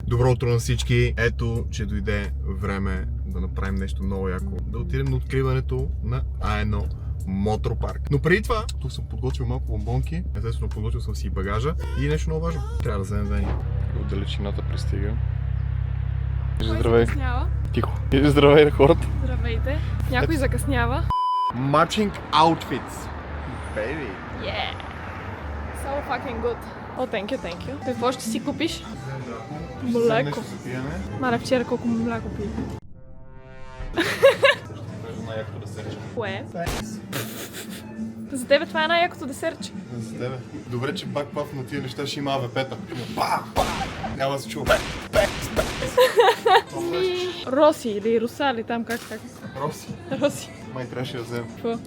Добро утро на всички! Ето, че дойде време да направим нещо много яко. Да отидем на откриването на А1 Мотропарк. Но преди това, тук съм подготвил малко бомбонки. Естествено, подготвил съм си и багажа. И нещо много важно. Трябва да вземем Вени. От далечината пристига. Здравей! Тихо! Здравей на хората! Здравейте! Някой закъснява. Matching outfits! Baby! Yeah! So fucking good! Oh, thank you. Какво ще си купиш? Млеко. Маля, вчера колко мляко пи. Най-якото десерче. Кое? За тебе това е най-якото десерче. За тебе. Добре, че пак пав на тия неща ще има АВП-та. Няма да се чува. Роси или Русали там как? Роси. Май трябваше да взема. Какво?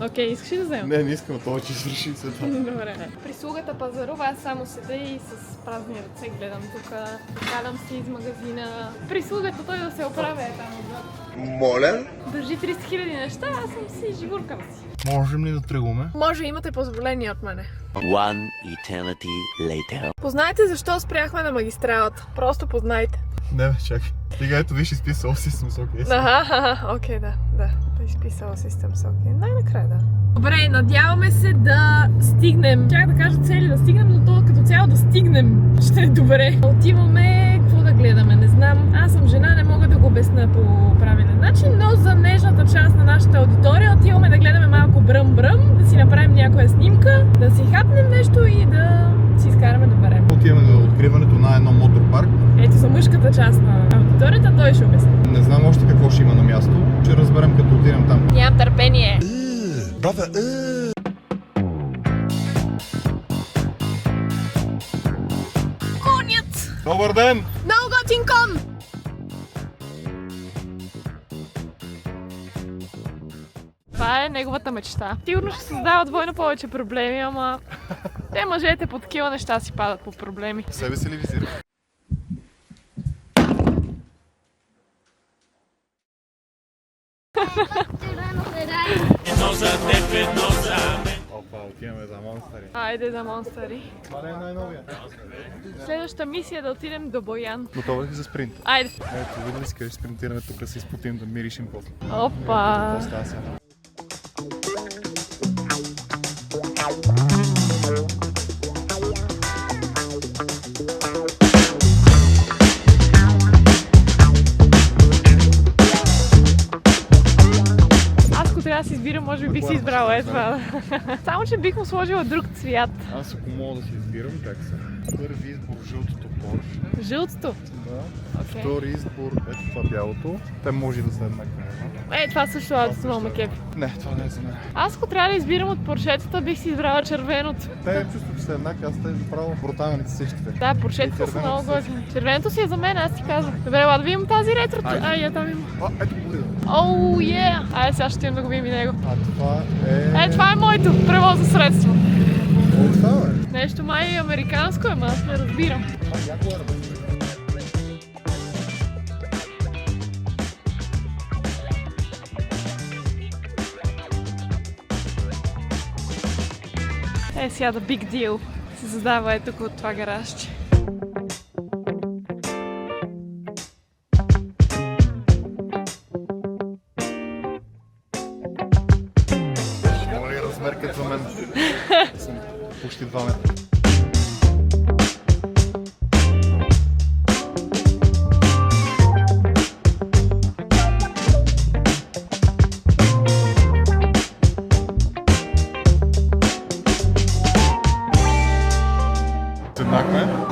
Окей, искаш ли да взема? Не искам, това че свърши се това. Добре. Прислугата пазарува, аз само седа и с празни ръце гледам тук. Калям си из магазина. Прислугата той да се оправя е там отзад. Моля? Държи 300 000 неща, аз съм си живуркам си. Можем ли да тръгваме? Може, имате позволение от мене. One eternity later. Познайте защо спряхме на магистралата. Просто познайте. Не бе, чакай. Сега ето виж изписал System Socket. Окей, да. Изписала System Socket. Най-накрая, да. Добре, надяваме се да стигнем. Чак да кажа цели да стигнем, но то като цяло да стигнем. Ще е добре. Отиваме, какво да гледаме, не знам. Аз съм жена, не мога да го обясня по правилен начин, но за нежната част на нашата аудитория отиваме да гледаме малко бръм-бръм, да си направим някоя снимка, да си хапнем нещо и да си изкараме до барем. Отиваме до откриването на едно мотропарк. Ето за мъжката част на аудиторията, той ще обясни. Не знам още какво ще има на място. Ще разберем като отидем там. Нямам търпение. Браво! Конят! Добър ден! Много готин кон! Това е неговата мечта. Сигурно ще създава двойно повече проблеми, ама те мъжете по такива неща си падат по проблеми. Себе си ли визира? Опа, отиваме за монстъри. Айде за монстъри. Това не е най-новия. Следващата мисия е да отидем до Боян. Готова ли си за спринт? Айде. Ето, види ли си къде ще спринтираме, тук се изпотим да миришим после. Опа! Какво става сега? Трябва да си избирам, може би бих си избрала това. Само, че бих му сложила друг цвят. Аз ако мога да си избирам, как са? Първи избор жълтото Porsche. Жълтото? Да. Окей. Втори избор ето това бялото. Те може да са еднакви. Това също аудито много ме кефи. Не, това не е за мен. Аз ако трябва да избирам от поршетата, бих си избрала червеното. Те чувствам, че са еднакви, аз те направо бруталните всичките. Да, поршетата са много готини. Червеното си е за мен, аз ти казвам. Добре, ела да видим тази ретрото. Я там има. Ето болида. Оу, е! Айде сега ще отидем да го видим и него. А това е... Това е моето превозно средство. Какво е? Нещо май американско е, аз не разбирам. Сега да big deal се задава е тук от това гаражче. Моля ли размеркът за мен? Съм почти 2 метра.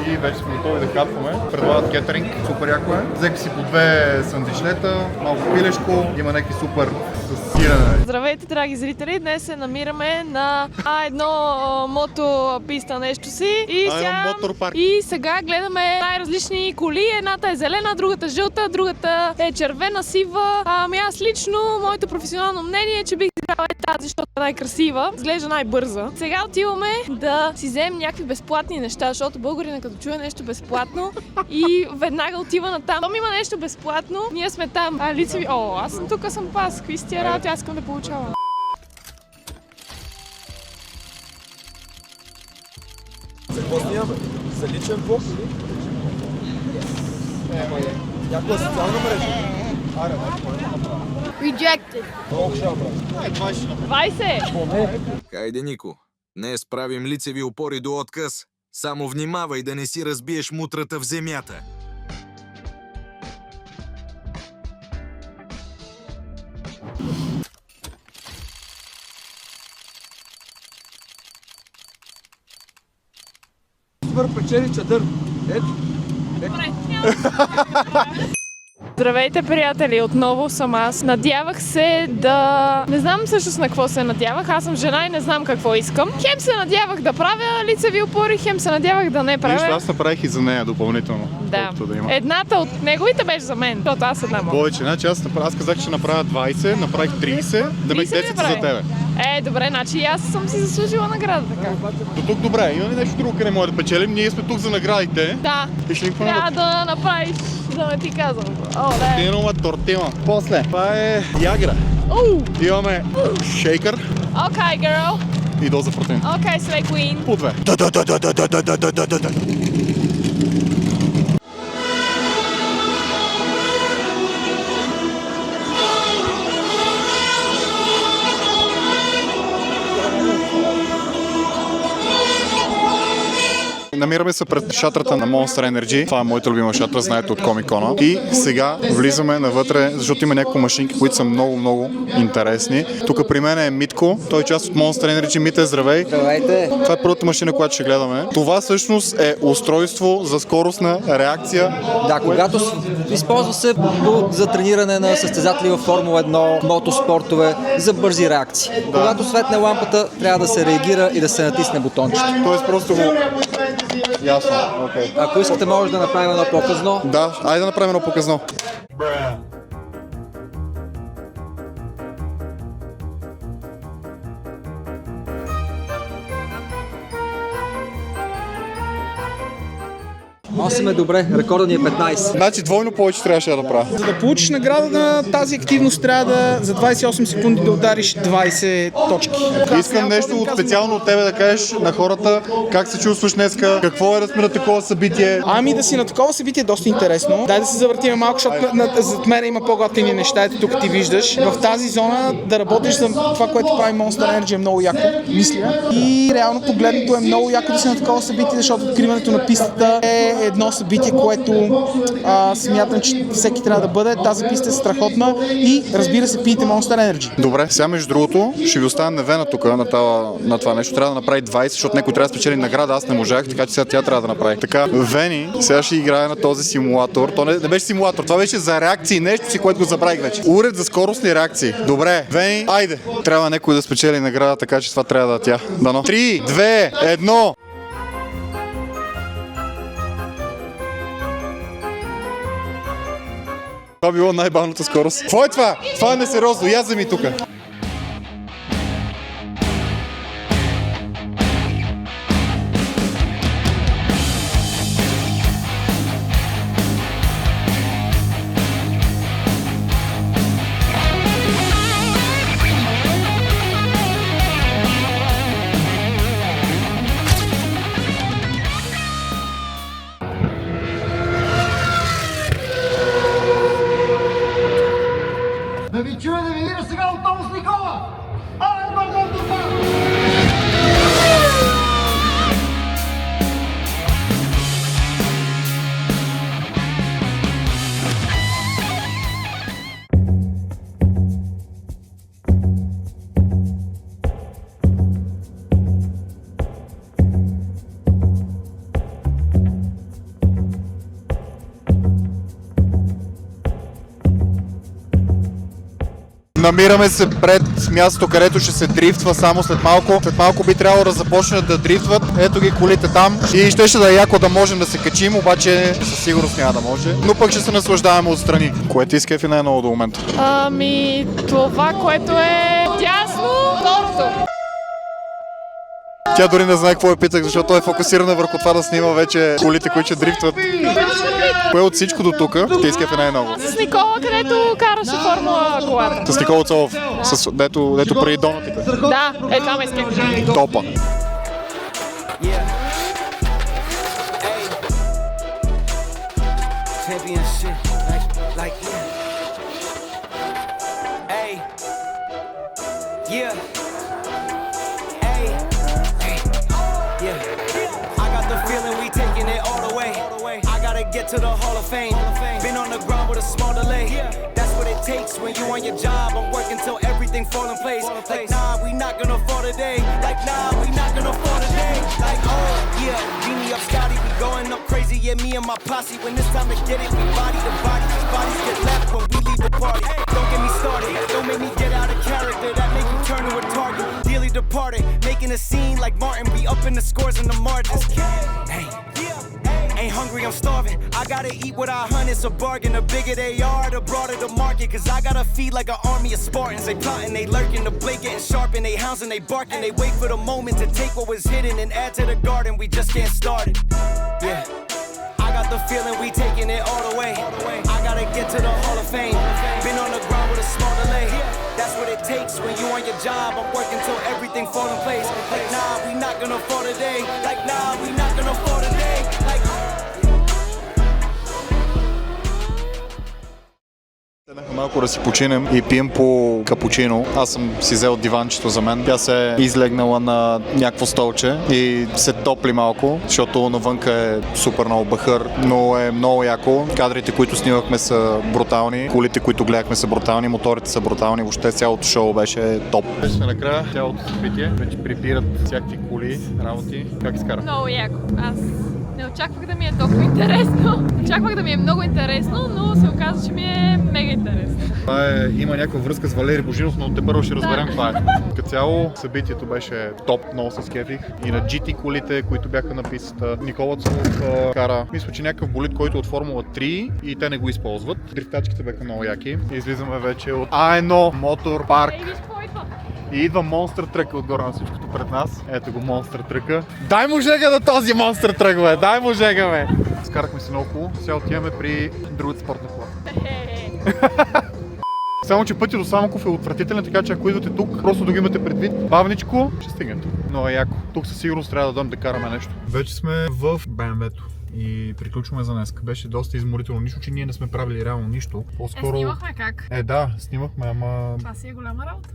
И вече сме готови да хапваме. Предлагат кетеринг, супер яко е. Взех си по 2 сандвичлета, малко пилешко, има някакви супер с сирене. Здравейте, драги зрители! Днес се намираме на А1 мотописта нещо си. И сега гледаме най-различни коли. Едната е зелена, другата жълта, другата е червена, сива. Ами аз лично, моето професионално мнение е, че бих избрала тази, защото е най-красива. Изглежда най-бърза. Сега отиваме да си вземем някакви безплатни неща, защото българина като чуе нещо безплатно и веднага отива на там. Там има нещо безплатно, ние сме там. Лица ви, аз съм тук, съм пас. Какви сте тия работи, аз искам да получавам. За какво снимаме? За личен блог или? Някоя социална мрежа. Rejected. 20! Хайде, Нико, не справим лицеви опори до отказ. Само внимавай да не си разбиеш мутрата в земята. Супер печели чадър. Ето. Здравейте, приятели! Отново съм аз. Надявах се да... Не знам всъщност на какво се надявах. Аз съм жена и не знам какво искам. Хем се надявах да правя лицеви опори, хем се надявах да не правя. Аз направих и за нея допълнително. Да. Да има. Едната от неговите беше за мен, защото аз една мога. Повече, значи аз казах, че ще направя 20, направих 30, да ме 30 ли 10 направи? за тебе. Добре, значи и аз съм си заслужила награда така. До тук добре, има ли нещо друго, къде може да печелим? Ние сме тук за наградите. Да. И ще ни Трябва да направиш, да не ти казвам. Тортила, тортила. После, това е ягра. Имаме шейкър Okay, girl. и доза протеин. Okay, slay queen. По две. Намираме се пред шатрата на Monster Energy. Това е моята любима шатра, знаете, от Комикона. И сега влизаме навътре, защото има няколко машинки, които са много интересни. Тук при мен е Митко, той е част от Monster Energy. Мите, здравей! Здравейте. Това е първата машина, която ще гледаме. Това всъщност е устройство за скоростна реакция. Да, когато използва се за трениране на състезатели във Формула 1, мотоспортове, за бързи реакции. Когато светне лампата, трябва да се реагира и да се натисне бутончето. Тоест просто го... Ясно, окей. Ако искате, може да направим едно показно. Да, айде да направим едно показно. Носим е добре, рекордът ни е 15. Значи двойно повече трябваше да направя. За да получиш награда на тази активност, трябва да за 28 секунди да удариш 20 точки. Искам нещо специално от тебе да кажеш на хората как се чувстваш днеска, какво е да сме на такова събитие. Ами да си на такова събитие е доста интересно. Дай да се завъртим малко, защото зад мен има по-готини неща, ето тук ти виждаш. В тази зона да работиш за това, което прави Monster Energy е много яко, мисля. И реално погледнато е много яко да си на такова събитие, защото откриването на пистата е едно събитие, което смятам, че всеки трябва да бъде. Тази писта е страхотна и разбира се, пийте Monster Energy. Добре, сега между другото ще ви оставя Невена тук на това нещо. Трябва да направи 20, защото някой трябва да спечели награда, аз не можах, така че сега тя трябва да направи. Така, Вени сега ще играе на този симулатор. То не беше симулатор, това беше за реакции, нещо си, което го забравих вече. Уред за скоростни реакции. Добре, Вени, айде. Трябва някой да спечели награда, така че това трябва да е тя. Дано. 3, 2, 1. Това било най-бавната скорост. Какво е това? Това е несериозно. Яза ми тука. Да ви чуя да ви видя сега отново с Никола! Абе, Богдан Топан! Намираме се пред мястото, където ще се дрифтва само след малко. След малко би трябвало да започнат да дрифтват. Ето ги колите там. И ще да е яко да можем да се качим, обаче със сигурност няма да може. Но пък ще се наслаждаваме отстрани. Кое ти изкефи най-много до момента? Ами, това, което е дясно, второто. Тя дори не знае какво я питах, защото той е фокусирана върху това да снима вече колите, които ще дрифтват. Кое от всичко до тук ти изкефи най-много? С Никола, където караше формула колата. С Никола Цолов, дето преди донатите. Да, това ме изкефи. Топа. Championship, nice Like, hey, yeah, hey, yeah. I got the feeling we taking it all the way. I gotta get to the Hall of Fame. Been on the ground with a small delay. That's what it takes when you on your job. I'm working till everything fall in place. Like, nah, we not gonna fall today. Like, nah, we not gonna fall today. Like, oh, yeah, beat me up, Scotty. We going up crazy, yeah, me and my posse. When it's time to get it, we body to body. These bodies get left when we leave the party. Don't get me started. Don't make me get out of character. That make you turn to a target. Dearly departed, making a scene like Martin. We up in the scores and the margins. Hey. Ain't hungry, I'm starving. I gotta eat what I hunt, it's a bargain. The bigger they are, the broader the market. Cause I gotta feed like an army of Spartans. They plotting, they lurking, the blade getting sharp, and they hounds and they barking. They wait for the moment to take what was hidden and add to the garden. We just getting started. Yeah, I got the feeling we taking it all the way. I gotta get to the Hall of Fame. Been on the ground with a small delay. That's what it takes when you on your job. I'm working till everything fall in place. Like, nah, we not gonna fall today. Like, nah, we not gonna fall today. Like, Седнахме малко да си починем и пием по капучино. Аз съм си взел диванчето за мен. Тя се е излегнала на някакво столче и се топли малко, защото навънка е супер много бахър, но е много яко. Кадрите, които снимахме, са брутални, колите, които гледахме, са брутални, моторите са брутални, въобще цялото шоу беше топ. Вече сме накрая, цялото събитие, вече прибират всякакви коли, работи. Как изкара? Много яко. Аз не очаквах да ми е толкова интересно. Очаквах да ми е много интересно, но се оказа, че ми е мега интересно. Това има някаква връзка с Валери Божинов, но тепърво ще разберем каква е. Като цяло събитието беше топ, много се скефих. И на GT колите, които бяха на пистата. Никола Цулов кара, мисля, че някакъв болид, който е от Формула 3 и те не го използват. Дрифтачките бяха много яки. И излизаме вече от A1 Мотор Парк. И идва монстър тръка отгоре на всичкото пред нас. Ето го монстър тръка. Дай му жега на този монстър трък, бе! Дай му жега, бе! Скарахме се много хубаво. Сега отиваме при другата спортна кола. Само, че пътя до Самоков е отвратителен, така че ако идвате тук, просто да го имате предвид, бавничко, ще стигнете. Много е яко. Тук със сигурност трябва да дойдем да караме нещо. Вече сме в BMW-то и приключваме за днес. Беше доста изморително, нищо, че ние не сме правили реално нищо. По-скоро... Снимахме как? Да, снимахме, ама... Това си е голяма работа.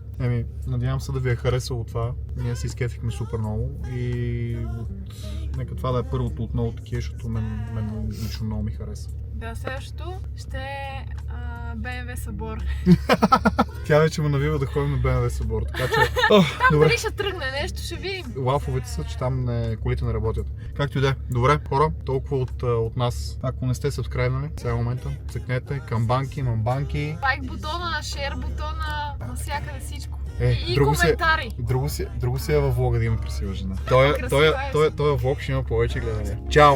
Надявам се да ви е харесало това. Ние си изкефихме супер много и нека това да е първото от много такива, защото мен лично много ми хареса. Да, следващото ще е BMW събор. Тя вече ме навива да ходим на BMW събор, така че... Там дали ще тръгне нещо, ще видим. Лафовете са, че там колите не работят. Както и да е. Добре, хора, толкова от нас. Ако не сте сабскрайбнали, сега момента, цъкнете камбанки, мамбанки. Лайк бутона, шер бутона, навсякъде всичко. И друго коментари. Друго си е във влога да има красива жена. Този влог ще има повече гледания. Чао!